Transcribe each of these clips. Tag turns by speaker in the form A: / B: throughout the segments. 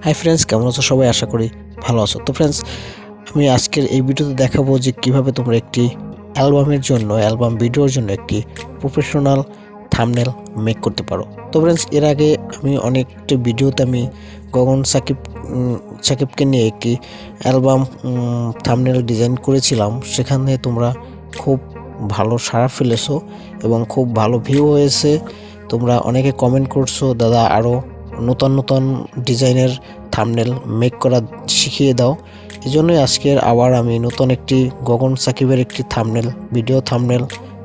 A: Hi friends, কেমন আছো সবাই? আশা করি ভালো আছো। তো ফ্রেন্ডস, আমি আজকের এই ভিডিওতে দেখাবো যে কিভাবে তোমরা একটি অ্যালবাম ভিডিওর জন্য একটি প্রফেশনাল থাম্বনেল মেক করতে পারো। তো ফ্রেন্ডস, এর আগে আমি অনেকটা ভিডিওতে আমি গগন সাকিবকে নিয়ে একটি অ্যালবাম থাম্বনেল ডিজাইন করেছিলাম। সেখানে তোমরা খুব ভালো সাড়া ফেলেছো এবং খুব ভালো ভিউ হয়েছে। তোমরা অনেকে কমেন্ট করছো, দাদা আরও নতুন ডিজাইনের থাম্বনেল মেক করা শিখিয়ে দাও। এই জন্যই আজকের আবার আমি নতুন একটি গগন সাকিবের একটি ভিডিও থাম্বনেল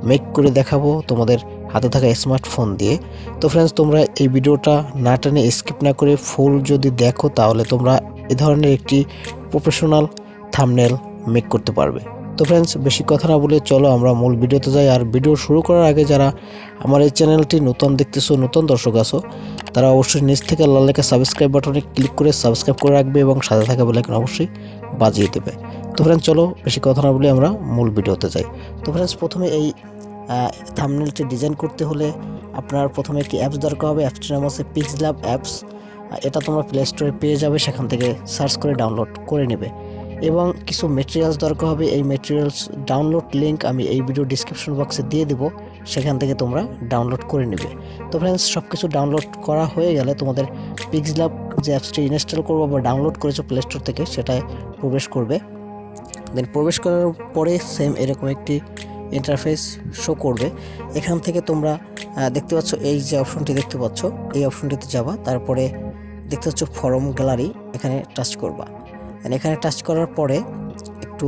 A: মেক করে দেখাবো তোমাদের হাতে থাকা স্মার্টফোন দিয়ে। তো ফ্রেন্ডস, তোমরা এই ভিডিওটা না টেনে স্কিপ না করে ফুল যদি দেখো তাহলে তোমরা এ ধরনের একটি প্রফেশনাল থাম্বনেল মেক করতে পারবে। তো ফ্রেন্ডস, বেশি কথা না বলে চলো আমরা মূল ভিডিওতে যাই। আর ভিডিও শুরু করার আগে যারা আমার এই চ্যানেলটি নতুন দেখতেছো, নতুন দর্শক আছো, তারা অবশ্যই নিচ থেকে লাল লেখা সাবস্ক্রাইব বাটনে ক্লিক করে সাবস্ক্রাইব করে রাখবে এবং সাথে থাকা বেল আইকন অবশ্যই বাজিয়ে দেবে। তো ফ্রেন্ডস, চলো বেশি কথা না বলে আমরা মূল ভিডিওতে যাই। তো ফ্রেন্ডস, প্রথমে এই থাম্বনেলটি ডিজাইন করতে হলে আপনার প্রথমে একটি অ্যাপস দরকার হবে। অ্যাপসটির নাম হচ্ছে পিক্সেলab অ্যাপস। এটা তোমরা প্লে স্টোরে পেয়ে যাবে, সেখান থেকে সার্চ করে ডাউনলোড করে নেবে। এবং কিছু মেটেরিয়ালস দরকার হবে। এই মেটেরিয়ালস ডাউনলোড লিঙ্ক আমি এই ভিডিও ডিসক্রিপশন বক্সে দিয়ে দেবো, সেখান থেকে তোমরা ডাউনলোড করে নেবে। তো ফ্রেন্ডস, সব কিছু ডাউনলোড করা হয়ে গেলে তোমাদের পিক্সেলab যে অ্যাপসটি ইনস্টল করবো বা ডাউনলোড করেছো প্লে স্টোর থেকে, সেটায় প্রবেশ করবে। দেন প্রবেশ করার পরে সেম এরকম একটি ইন্টারফেস শো করবে। এখান থেকে তোমরা দেখতে পাচ্ছ এই যে অপশনটি দেখতে পাচ্ছ, এই অপশনটিতে যাবা। তারপরে দেখতে পাচ্ছ ফরম গ্যালারি, এখানে টাচ করবা। এখানে টাচ করার পরে একটু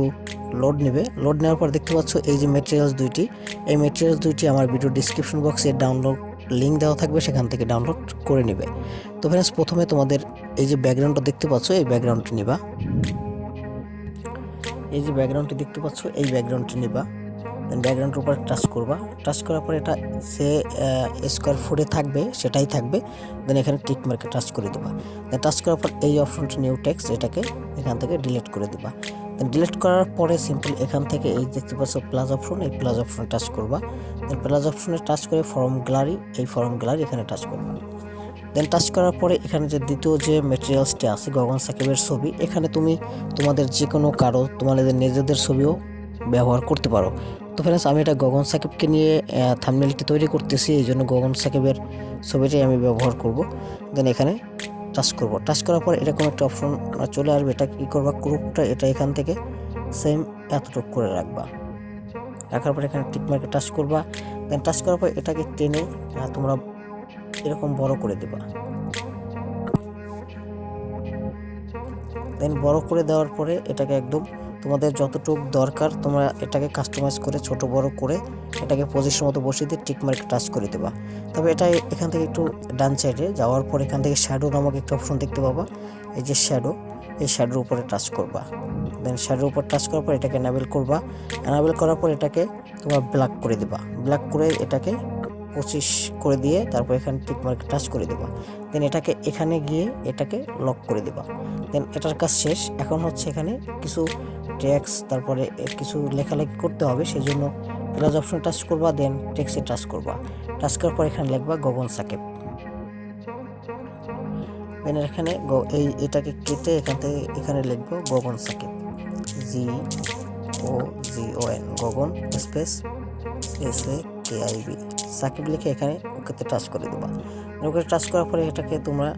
A: লোড নেবে। লোড নেওয়ার পর দেখতে পাচ্ছ এই যে মেটেরিয়ালস দুইটি, এই মেটেরিয়ালস দুইটি আমার ভিডিও ডিসক্রিপশন বক্সে ডাউনলোড লিঙ্ক দেওয়া থাকবে, সেখান থেকে ডাউনলোড করে নেবে। তো ফ্রেন্ডস, প্রথমে তোমাদের এই যে ব্যাকগ্রাউন্ডটা দেখতে পাচ্ছ, এই ব্যাকগ্রাউন্ডটি নিবা। এই যে ব্যাকগ্রাউন্ডটি দেখতে পাচ্ছ, এই ব্যাকগ্রাউন্ডটি নিবা। দেন ব্যাকগ্রাউন্ডের উপর টাচ করবা। টাচ করার পরে এটা সে স্কোয়ার ফুটে থাকবে, সেটাই থাকবে। দেন এখানে টিক মার্কে টাচ করে দেবা। দেন টাচ করার পর এই অপশনটি নিউ টেক্সট, এটাকে এখান থেকে ডিলিট করে দেবা। দেন ডিলিট করার পরে সিম্পল এখান থেকে এই দেখতে পাচ্ছ প্লাস অপশন, এই প্লাস অপশনে টাচ করবা। দেন প্লাস অপশনে টাচ করে ফর্ম গ্যালারি, এই ফর্ম গ্যালারি এখানে টাচ করবা। দেন টাচ করার পরে এখানে যে দ্বিতীয় যে মেটেরিয়ালসটি আছে গগন সাকিবের ছবি, এখানে তুমি তোমাদের যে কোনো কারো তোমাদের নিজেদের ছবিও ব্যবহার করতে পারো। তো ফ্রেন্ডস, আমি এটা গগন সাকিবকে নিয়ে থাম্বনেলটি তৈরি করতেছি, এই জন্য গগন সাকিবের ছবিটাই আমি ব্যবহার করব। দেন এখানে টাচ করব। টাচ করার পর এরকম একটা অপশন চলে আসবে। এটা কী করবা, গ্রুপটা এটা এখান থেকে সেম এতটুকু করে রাখবা। রাখার পর এখানে টিক মার্কে টাচ করবা। দেন টাচ করার পর এটাকে টেনে তোমরা এরকম বড় করে দেবা। দেন বড় করে দেওয়ার পরে এটাকে একদম তোমাদের যতটুকু দরকার তোমরা এটাকে কাস্টমাইজ করে ছোট বড় করে এটাকে পজিশন মতো বসিয়ে দিয়ে টিক মার্কে টাচ করে দেবা। তবে এটা এখান থেকে একটু ডান সাইডে যাওয়ার পর এখান থেকে শ্যাডো নামক একটা অপশন দেখতে পাবা। এই যে শ্যাডো, এই শ্যাডোর উপরে টাচ করবা। দেন শ্যাডোর উপর টাচ করার পর এটাকে এনাবেল করবা। এনাবেল করার পর এটাকে তোমরা ব্ল্যাক করে দেবা। ব্ল্যাক করে এটাকে 25 করে দিয়ে তারপর এখানে টিক মার্কে টাচ করে দেবা। দেন এটাকে এখানে গিয়ে এটাকে লক করে দেবা। দেন এটার কাজ শেষ। এখন হচ্ছে এখানে কিছু টেক্সট, তারপরে কিছু লেখালেখি করতে হবে, সেই জন্য প্লাস অপশন টাচ করবা। দেন টেক্সটে টাচ করবা। টাচ করার পর এখানে লিখবা গগন সাকিব। দেন এখানে এটাকে কেটে এখান থেকে এখানে লিখবো গগন সাকিব, GOGON, গগন স্পেস SAKIB, সাকিব লিখে এখানে ওকেতে টাচ করে দেবা। ওকে টাচ করার পরে এটাকে তোমরা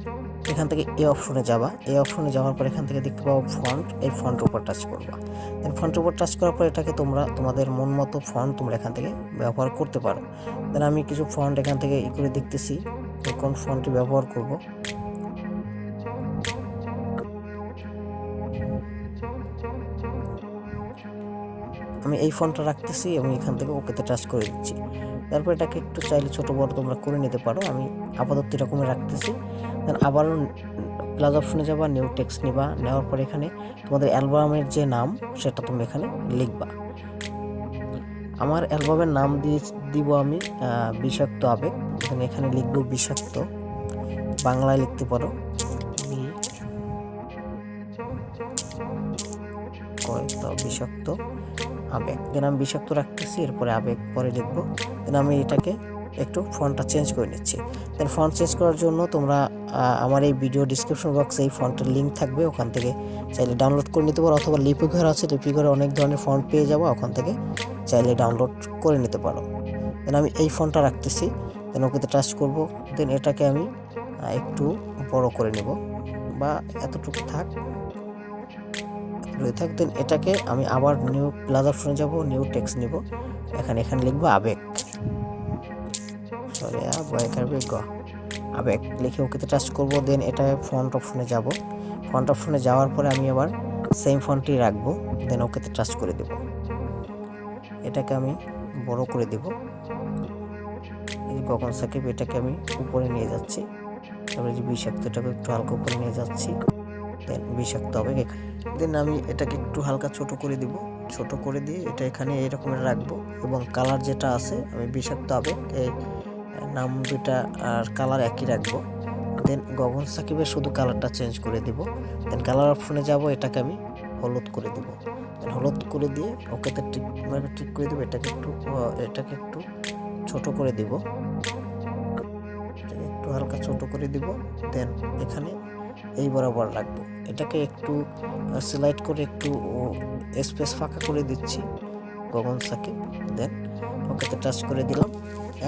A: এখান থেকে এই অপশনে যাবা। এই অপশনে যাওয়ার পর এখান থেকে দেখতে পাবো ফন্ট, এই ফন্টের উপর টাচ করবা। দেন ফন্টের উপর টাচ করার পর এটাকে তোমরা তোমাদের মন মতো ফন্ট তোমরা এখান থেকে ব্যবহার করতে পারো। দেন আমি কিছু ফন্ট এখান থেকে করে দেখতেছি কোন ফন্টটি ব্যবহার করব। আমি এই ফন্টটা রাখতেছি এবং এখান থেকে ওকেতে টাচ করে দিচ্ছি। তারপর এটাকে একটু চাইলে ছোট বড় তোমরা করে নিতে পারো। আমি আপাতত এরকমই রাখতেছি। দেন আবারও প্লাস অপশনে যাবা, নিউ টেক্সট নিবা। নেওয়ার পর এখানে তোমাদের অ্যালবামের যে নাম সেটা তুমি এখানে লিখবা। আমার অ্যালবামের নাম দিব আমি বিষাক্ত আবেগ। এখানে লিখবো বিষাক্ত, বাংলায় লিখতে পারো বিষাক্ত আবেগ। দেন আমি বিষাক্ত রাখতেছি, এরপরে আবেগ পরে লিখবো। দেন আমি এটাকে একটু ফন্টটা চেঞ্জ করে নিচ্ছি। দেন ফন্ট চেঞ্জ করার জন্য তোমরা আমার এই ভিডিও ডিসক্রিপশন বক্সে এই ফন্টের লিঙ্ক থাকবে, ওখান থেকে চাইলে ডাউনলোড করে নিতে পারো, অথবা লিপি ঘর আছে, লিপি ঘরে অনেক ধরনের ফন্ট পেয়ে যাবো, ওখান থেকে চাইলে ডাউনলোড করে নিতে পারো। দেন আমি এই ফন্টটা রাখতেছি, দেন ওকেতে টাচ করব। দেন এটাকে আমি একটু বড় করে নেব, বা এতটুকু থাক। দেন এটাকে আমি আবার নিউ প্লাস অপশনে যাব, নিউ টেক্সট নিব, এখানে লিখবো আবেগ, সরি আবেগ লিখে ওকেতে টাচ করব। দেন এটা ফন্ট অপশনে যাব, ফন্ট অপশনে যাওয়ার পরে আমি আবার সেম ফন্টটি রাখবো, দেন ওকেতে টাচ করে দেব। এটাকে আমি বড় করে দেব, এই গগন সাকিব এটাকে আমি উপরে নিয়ে যাচ্ছি, তারপরে যে বিষাক্তটাকে একটু হালকা উপরে নিয়ে যাচ্ছি, দেন বিষাক্ত হবে। দেন আমি এটাকে একটু হালকা ছোট করে দিব, ছোট করে দিয়ে এটা এখানে এইরকম রাখবো, এবং কালার যেটা আছে আমি বিষাক্ত আবেগ এই নাম দুটা আর কালার একই রাখবো। দেন গগন সাকিবের শুধু কালারটা চেঞ্জ করে দিব। দেন কালার অপশনে যাব, এটাকে আমি হলুদ করে দিব। দেন হলুদ করে দিয়ে ওকেতে ঠিক করে দেবো। এটাকে একটু ছোট করে দিব, একটু হালকা ছোট করে দিব। দেন এখানে এই বরাবর রাখবো, এটাকে একটু সিলেক্ট করে একটু স্পেস ফাঁকা করে দিচ্ছি, গগন সাকিব। দেন ওকেতে টাচ করে দিলাম।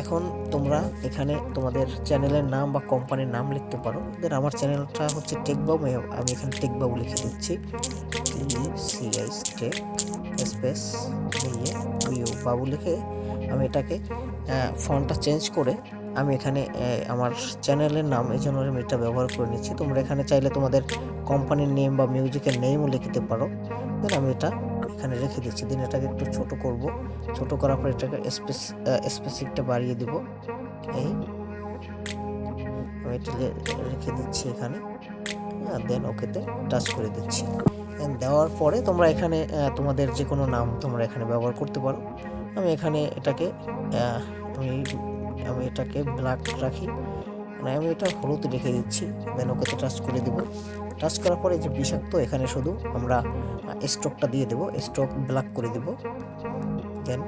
A: এখন তোমরা এখানে তোমাদের চ্যানেলের নাম বা কোম্পানির নাম লিখতে পারো। দেন আমার চ্যানেলটা হচ্ছে টেকবাবু, আমি এখানে টেকবাবু লিখে দিচ্ছি, টেক স্পেস বাবু লিখে আমি এটাকে ফন্টটা চেঞ্জ করে আমি এখানে আমার চ্যানেলের নাম এই জন্য আমি এটা ব্যবহার করে নিচ্ছি। তোমরা এখানে চাইলে তোমাদের কোম্পানির নেম বা মিউজিকের নেমও লিখতে পারো। দেন আমি এটা এখানে রেখে দিচ্ছি। দেন এটাকে একটু ছোট করব, ছোট করার পর এটাকে স্পেসিফিকটা বাড়িয়ে দিব, এই আমি এটা রেখে দিচ্ছি এখানে। দেন ওকেতে টাচ করে দিচ্ছি। দেন দেওয়ার পরে তোমরা এখানে তোমাদের যে কোনো নাম তোমরা এখানে ব্যবহার করতে পারো। আমি এখানে এটাকে আমি এটাকে ব্ল্যাক রাখি, মানে আমি এটা হলুদ রেখে দিচ্ছি। দেন ওকেতে টাচ করে দিব। টাচ করার পরে যে বিষাক্ত এখানে শুধু আমরা স্ট্রোকটা দিয়ে দেবো, স্ট্রোক ব্ল্যাক করে দিব। দেন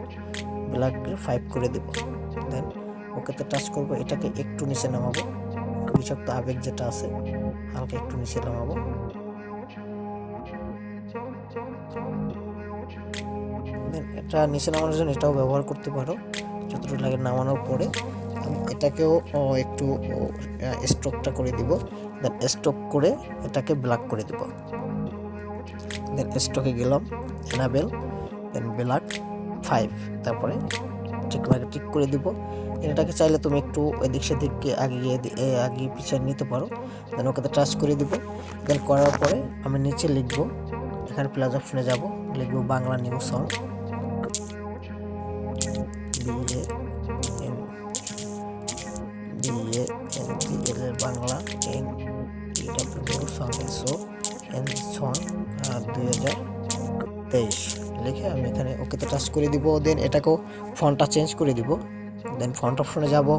A: ব্ল্যাক 5 করে দিব। দেন ওকেতে টাচ করব, এটাকে একটু নিচে নামাবো, বিষাক্ত আবেগ যেটা আছে হালকা একটু নিচে নামাবো। দেন এটা নিচে নামানোর জন্য এটাও ব্যবহার করতে পারো, যতটুকু লাগে। নামানোর পরে আমি এটাকেও একটু স্ট্রোকটা করে দিব। দেন স্ট্রোক করে এটাকে ব্ল্যাক করে দিব। দেন স্ট্রোকে গেলাম, এনাবেল, দেন ব্ল্যাক 5, তারপরে ঠিক করে দিব। এটাকে চাইলে তুমি একটু এদিক সেদিকে আগিয়ে পিছিয়ে নিতে পারো। দেন ওকে টাচ করে দিব। দেন করার পরে আমি নিচে লিখবো, এখানে প্লাস অপশনে যাব, লিখবো Bangla new song, Bangla new song 2023 লিখে আমি এখানে ওকেতে টাচ করে দিব। দেন এটাকেও ফন্টটা চেঞ্জ করে দিব। দেন ফন্ট অপশনে যাব,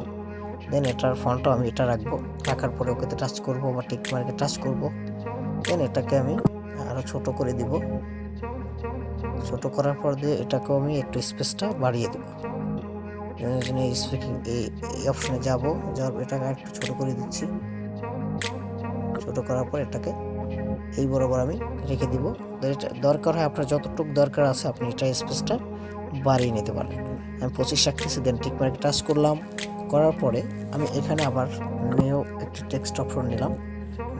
A: দেন এটার ফন্টও আমি এটা রাখবো, রাখার পরে ওকেতে টাচ করব বা টিক মার্কে টাচ করব। দেন এটাকে আমি আরও ছোট করে দিব, ছোট করার পর দিয়ে এটাকেও আমি একটু স্পেসটা বাড়িয়ে দেব। এই অপশনে যাব, এটাকে একটু ছোট করে দিচ্ছি। ছোট করার পর এটাকে এই বরাবর আমি রেখে দিব। দরকার হয় আপনার যতটুকু দরকার আছে আপনি এটা স্পেসটা বাড়িয়ে নিতে পারেন। আমি 25 রাখতেছি। দেন টিক মার্কে টাচ করলাম, করার পরে আমি এখানে আবার নিউ একটা টেক্সট অপশন নিলাম।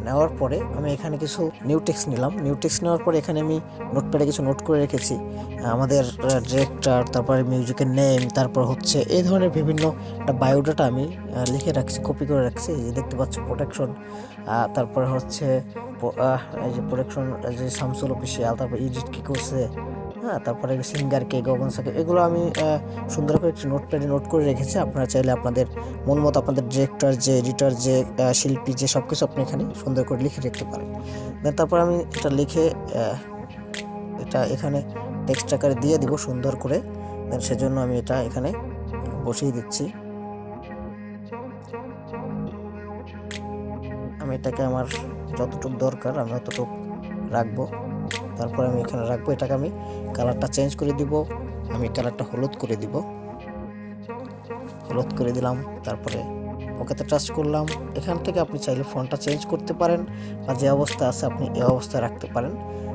A: নেওয়ার পরে আমি এখানে কিছু নিউ টেক্সট নিলাম। নিউ টেক্সট নেওয়ার পরে এখানে আমি নোটপ্যাডে কিছু নোট করে রেখেছি, আমাদের ডিরেক্টর, তারপরে মিউজিকের নেম, তারপর হচ্ছে এই ধরনের বিভিন্ন একটা বায়োডাটা আমি লিখে রাখছি, কপি করে রাখছি। এই যে দেখতে পাচ্ছ প্রোটেকশন, তারপরে হচ্ছে এই যে প্রোটেকশন, যে শামসুল অফিসিয়াল, তারপর এডিট কী করছে, তারপরে সিঙ্গার কে, গগন সাকিব, এগুলো আমি সুন্দর করে একটি নোটপ্যাডে নোট করে রেখেছি। আপনারা চাইলে আপনাদের মন মতো আপনাদের ডিরেক্টর, যে এডিটর, যে শিল্পী, যে সব কিছু আপনি এখানে সুন্দর করে লিখে রাখতে পারেন। তারপর আমি এটা লিখে এটা এখানে টেক্সট আকারে দিয়ে দিব সুন্দর করে। সেজন্য আমি এটা এখানে বসিয়ে দিচ্ছি। আমি এটাকে আমার যতটুকু দরকার আমি অতটুকু রাখবো, তারপর আমি এখানে রাখবো। এটাকে আমি কালারটা চেঞ্জ করে দিব, আমি কালারটা হলুদ করে দিব। হলুদ করে দিলাম, তারপরে ওকেতে টাচ করলাম। এখান থেকে আপনি চাইলে ফন্টটা চেঞ্জ করতে পারেন বা যে অবস্থা আছে আপনি এই অবস্থায় রাখতে পারেন।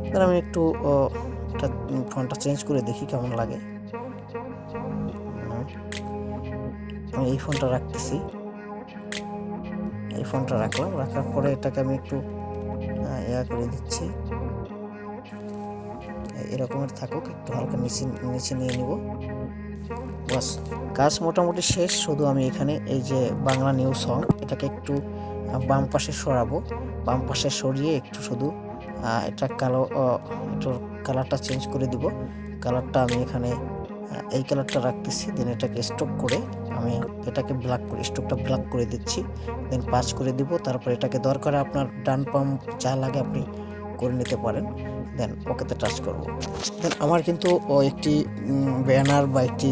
A: তাহলে আমি একটু ফন্টটা চেঞ্জ করে দেখি কেমন লাগে। আমি এই ফন্টটা রাখতেছি, এই ফন্টটা রাখলাম। রাখার পরে এটাকে আমি একটু করে দিচ্ছি, এরকমের থাকুক, একটু হালকা নিচে নিয়ে নিব। বাস, কাজ মোটামুটি শেষ। শুধু আমি এখানে এই যে বাংলা নিউ সং এটাকে একটু বাম পাশে সরাবো, বাম পাশে সরিয়ে একটু শুধু এটা এটার কালারটা চেঞ্জ করে দিব। কালারটা আমি এখানে এই কালারটা রাখতেছি, দেন এটাকে স্টক করে আমি এটাকে ব্ল্যাক করে স্টকটা ব্ল্যাক করে দিচ্ছি, দেন পাঁচ করে দিব। তারপর এটাকে দরকার আপনার ডান পাম যা লাগে আপনি করে নিতে পারেন। দেন ওকেতে টাচ করব। দেন আমার কিন্তু একটি ব্যানার বা একটি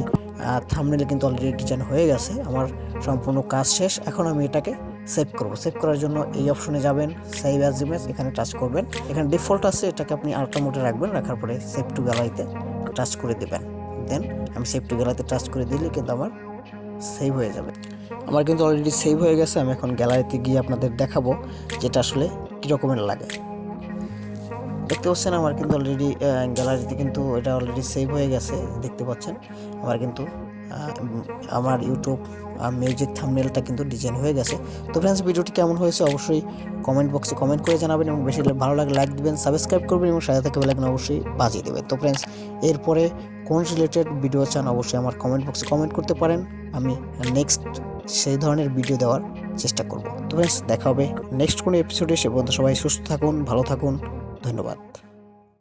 A: থাম্বনেল কিন্তু অলরেডি ডিজাইন হয়ে গেছে। আমার সম্পূর্ণ কাজ শেষ। এখন আমি এটাকে সেভ করব। সেভ করার জন্য এই অপশনে যাবেন, সেভ অ্যাজ ইমেজ, এখানে টাচ করবেন। এখানে ডিফল্ট আছে, এটাকে আপনি আল্ট্রা মোডে রাখবেন। রাখার পরে সেভ টু গ্যালারিতে টাচ করে দেবেন। দেন আমি সেভ টু গ্যালারিতে টাচ করে দিলে কিন্তু আমার সেভ হয়ে যাবে। আমার কিন্তু অলরেডি সেভ হয়ে গেছে। আমি এখন গ্যালারিতে গিয়ে আপনাদের দেখাবো যেটা আসলে কীরকমের লাগে। দেখতে পাচ্ছেন আমার কিন্তু অলরেডি গ্যালারিতে কিন্তু এটা অলরেডি সেভ হয়ে গেছে। দেখতে পাচ্ছেন আমার কিন্তু আমার ইউটিউব মিউজিক থাম্বনেলটা কিন্তু ডিজাইন হয়ে গেছে। তো ফ্রেন্ডস, ভিডিওটি কেমন হয়েছে অবশ্যই কমেন্ট বক্সে কমেন্ট করে জানাবেন, এবং বেশি ভালো লাগলে লাইক দিবেন, সাবস্ক্রাইব করবেন এবং সাথে থেকে বেল আইকন অবশ্যই বাজিয়ে দেবেন। তো ফ্রেন্ডস, এরপরে কোন রিলেটেড ভিডিও চান অবশ্যই আমার কমেন্ট বক্সে কমেন্ট করতে পারেন। আমি নেক্সট সেই ধরনের ভিডিও দেওয়ার চেষ্টা করব। তো ফ্রেন্ডস, দেখা হবে নেক্সট কোনো এপিসোডে। সে পর্যন্ত সবাই সুস্থ থাকুন, ভালো থাকুন, ধন্যবাদ।